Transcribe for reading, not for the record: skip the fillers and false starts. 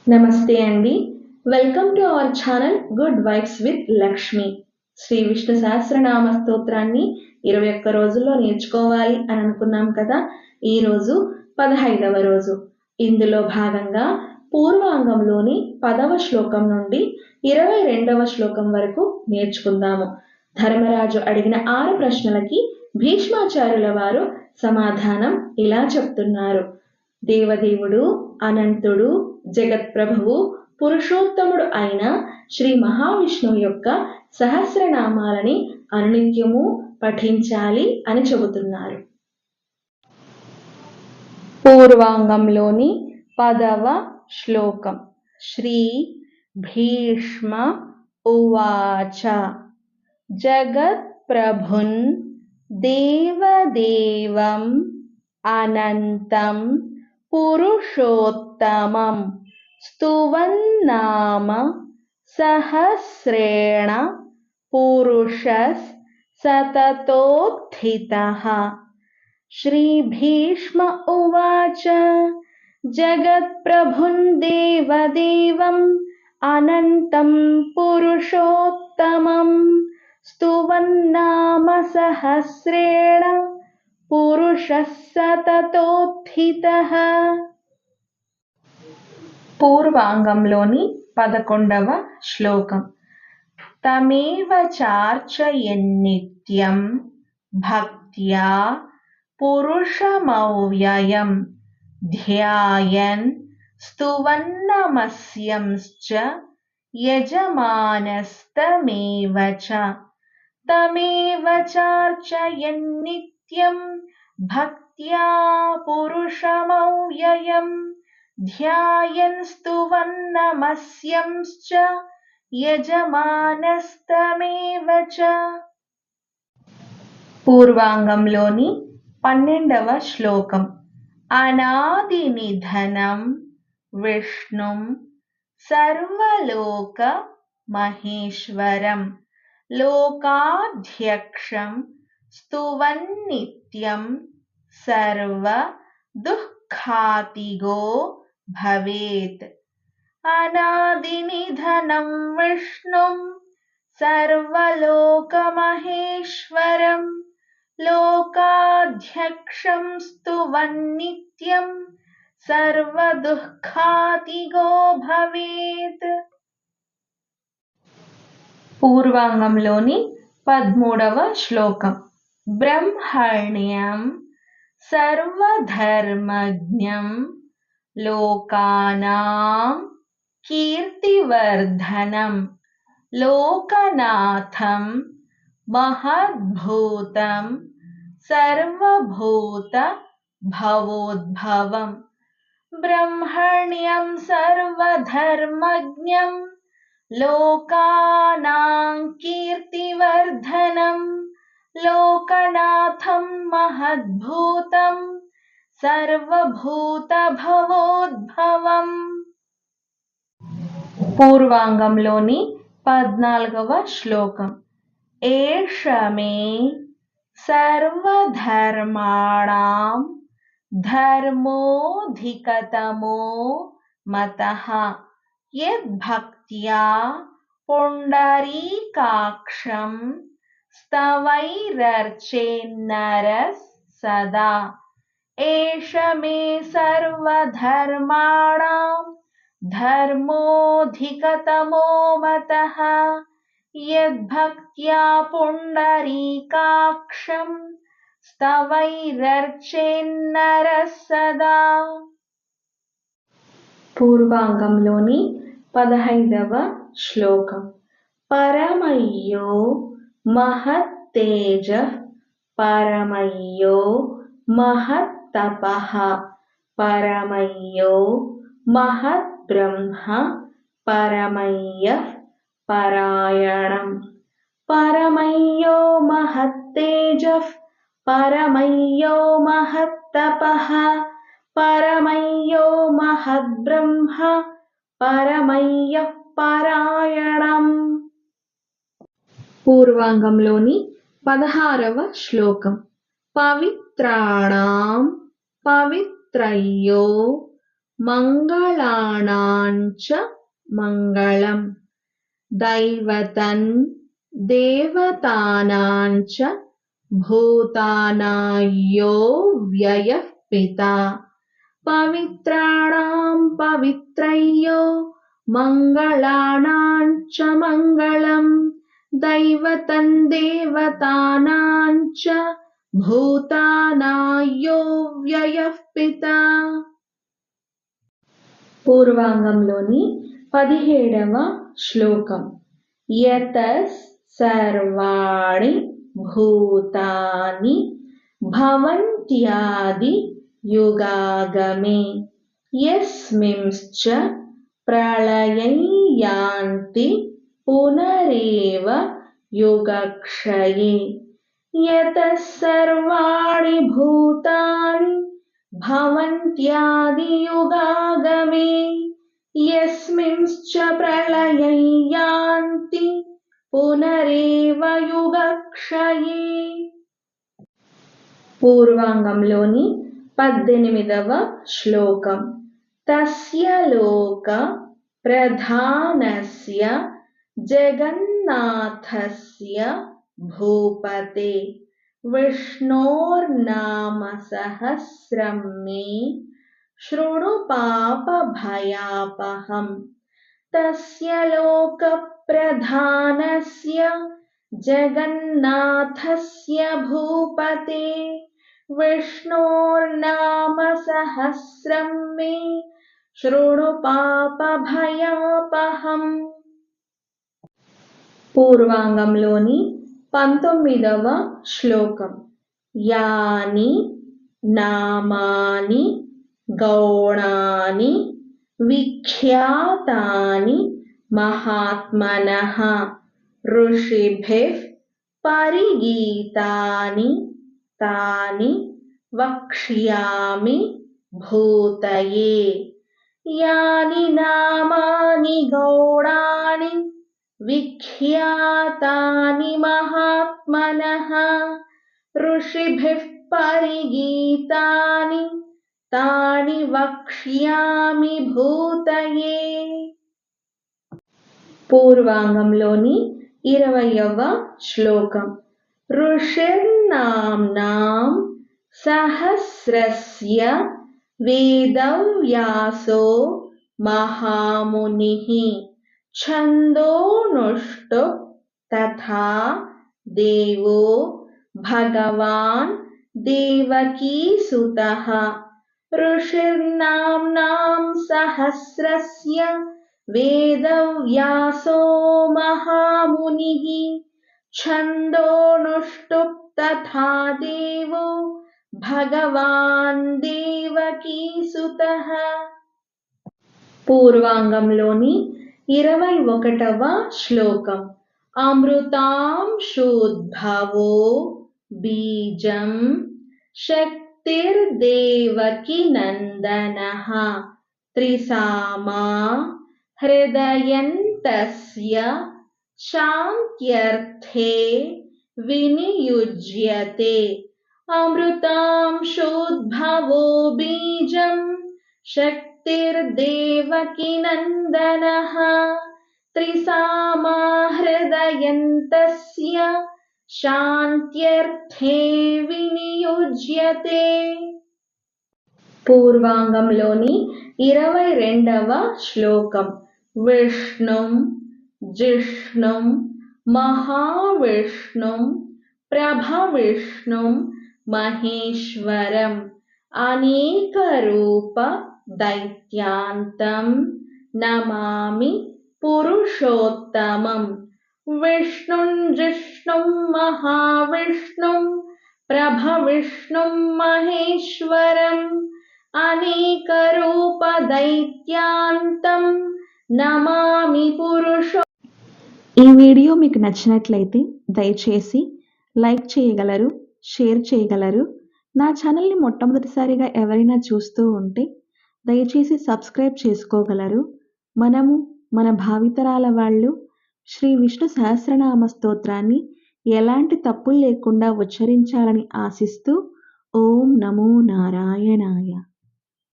నమస్తే అండి. Welcome to our channel good vibes with Lakshmi. Shri Vishnu Sahasranama స్తోత్రాన్ని 21 రోజుల్లో నేర్చుకోవాలి అని అనుకున్నాం కదా. ఈరోజు 15వ రోజు. ఇందులో భాగంగా పూర్వాంగంలోని 10వ శ్లోకం నుండి 22వ శ్లోకం వరకు నేర్చుకుందాము. ధర్మరాజు అడిగిన 6 ప్రశ్నలకి భీష్మాచార్యుల వారు సమాధానం ఇలా చెప్తున్నారు. దేవదేవుడు, అనంతుడు, జగత్ప్రభువు, పురుషోత్తముడు అయిన శ్రీ మహావిష్ణువు యొక్క సహస్రనామాలని అనునిత్యము పఠించాలి అని చెబుతున్నారు. పూర్వాంగంలోని 10వ శ్లోకం. శ్రీ భీష్మ ఉవాచ జగత్ప్రభున్ దేవదేవం అనంతం పురుషోత్తమం స్తువన్నామ సహస్రేణ పురుషస్ సతతోత్థితః. శ్రీ భీష్మ ఉవాచ జగత్ప్రభున్ దేవదేవం అనంతం పురుషోత్తమం స్తువన్నామ సహస్రేణ పురుషస్ సతతోత్థితః. పూర్వాంగంలోని 11వ శ్లోకం. తమేవ చార్చయన్నిత్యం భక్త్యా పురుషమవ్యయం ధ్యాయన్ స్తువన్నమస్యంశ్చ యజమానస్తమేవ చ. తమేవ చార్చయన్నిత్యం భక్త్యా పురుషమవ్యయం ధ్యాయన్ స్తువన్నమస్యంశ్చ యజమానస్తమేవ చ. పూర్వాంగంలోని 12వ శ్లోకం. అనాది నిధనం విష్ణుం సర్వలోక మహేశ్వరం లోకాధ్యక్షం స్తువన్నిత్యం సర్వ దుఃఖాతిగో భవేత్. అనాది నిధనం విష్ణుం సర్వలోకమహేశ్వరం లోకాధ్యక్షం స్తువన్నిత్యం సర్వదుఃఖాతిగో భవేత్. పూర్వాంగంలోని 13వ శ్లోకం. బ్రహ్మణ్యం సర్వధర్మజ్ఞం లోకానాం కీర్తివర్ధనం లోకనాథం మహద్భూతం సర్వభూత భవోద్భవం. బ్రహ్మణ్యం సర్వధర్మజ్ఞం లోకానాం కీర్తివర్ధనం లోకనాథం మహద్భూతం సర్వభూత భవోద్భవం. పూర్వాంగంలోని 14వ శ్లోకం. ఏష మే సర్వధర్మాణాం ధర్మోధికతమో మతః యద్భక్త్యా పుండరీకాక్షం స్తవైరర్చేన్నరః సదా. ఏష మే సర్వధర్మాణాం ధర్మోధికతమో మతః యద్భక్త్యా పుండరీకాక్షం స్తవైరర్చేన్నరః సదా. పూర్వాంగంలోని 15వ శ్లోకం. పరమయ్యో మహత్తేజః పరమయ్యో మహత్తపః పరమయ్యో మహద్బ్రహ్మ పరమయ్యః పరాయణం. పరమయ్యో మహత్తేజః పరమయ్యో మహత్తపః పరమయ్యో మహద్బ్రహ్మ పరమయ్యః పరాయణం. పూర్వాంగంలోని 16వ శ్లోకం. పవిత్రాణాం పవిత్రయ్యో मङ्गलानाञ्च मङ्गलम् दैवतन् देवतानाञ्च भूतानायो व्ययः पिता पवित्राणां पवित्रय्यो मङ्गलानाञ्च मङ्गलम् दैवतन् देवतानाञ्च భూతానాయో వ్యయః పితా. పూర్వాంగంలోని 17వ శ్లోకం. యతః సర్వాణి భూతాని భవంత్యాది యుగాగమే యస్మింశ్చ ప్రళయం యాంతి పునరేవ యుగక్షయే. యతః సర్వాణి భూతాని భవంత్యాది యుగాగమే యస్మింశ్చ ప్రళయం యాంతి పునరేవ యుగక్షయే. పూర్వాంగంలోని 18వ శ్లోకం. తస్య లోక ప్రధానస్య జగన్నాథస్య భూపతే విష్ణోర్నామ సహస్రం మే శృణు పాపభయాపహం. తస్య లోక ప్రధానస్య జగన్నాథస్య భూపతే విష్ణోర్నామ సహస్రం మే శృణు పాపభయాపహం. పూర్వాంగంలోని 19వ శ్లోకం. యాని నామాని గౌణాని విఖ్యాతాని మహాత్మనః ఋషిభిః పరిగీతాని తాని వక్ష్యామి భూతయే. యాని నామాని గౌణాని విఖ్యాతాని మహాత్మనః ఋషిభిః పరిగీతాని తాని వక్ష్యామి భూతయే. పూర్వాంగంలోని 20వ శ్లోకం. ఋషిర్నామ్నాం సహస్రస్య వేదవ్యాసో మహామునిః ఛందోనుష్టు తథా దేవో భగవాన్ దేవకీసుతః. ఋషిర్నామ్నాం సహస్రస్య వేదవ్యాసో మహామునిః ఛందోనుష్టు తథా దేవో భగవాన్ దేవకీసుతః. పూర్వాంగంలోని 21వ శ్లోకం. అమృతాంశోద్భవో బీజం శక్తిర్దేవకి నందనః త్రిసామా హృదయంతస్య శాంత్యర్థే వినియుజ్యతే. అమృతాంశోద్భవో బీజం శక్తిర్దేవకి నందనః త్రిసామా హృదయంతస్య శాంత్యర్థే వినియుజ్యతే. పూర్వాంగంలోని 22వ శ్లోకం. విష్ణుం జిష్ణుం మహావిష్ణుం ప్రభవిష్ణుం మహేశ్వరం అనేకరూప దైత్యాంతం నమామి పురుషోత్తమం. విష్ణుం జిష్ణుం మహావిష్ణుం ప్రభవిష్ణుం మహేశ్వరం అనేకరూప దైత్యాంతం నమామి పురుషో. ఈ వీడియో మీకు నచ్చినట్లయితే దయచేసి లైక్ చేయగలరు, షేర్ చేయగలరు. నా ఛానల్ని మొట్టమొదటిసారిగా ఎవరైనా చూస్తూ ఉంటే దయచేసి సబ్స్క్రైబ్ చేసుకోగలరు. మనము మన భావితరాల వాళ్ళు శ్రీ విష్ణు సహస్రనామ స్తోత్రాన్ని ఎలాంటి తప్పులు లేకుండా ఉచ్చరించాలని ఆశిస్తూ ఓం నమో నారాయణాయ.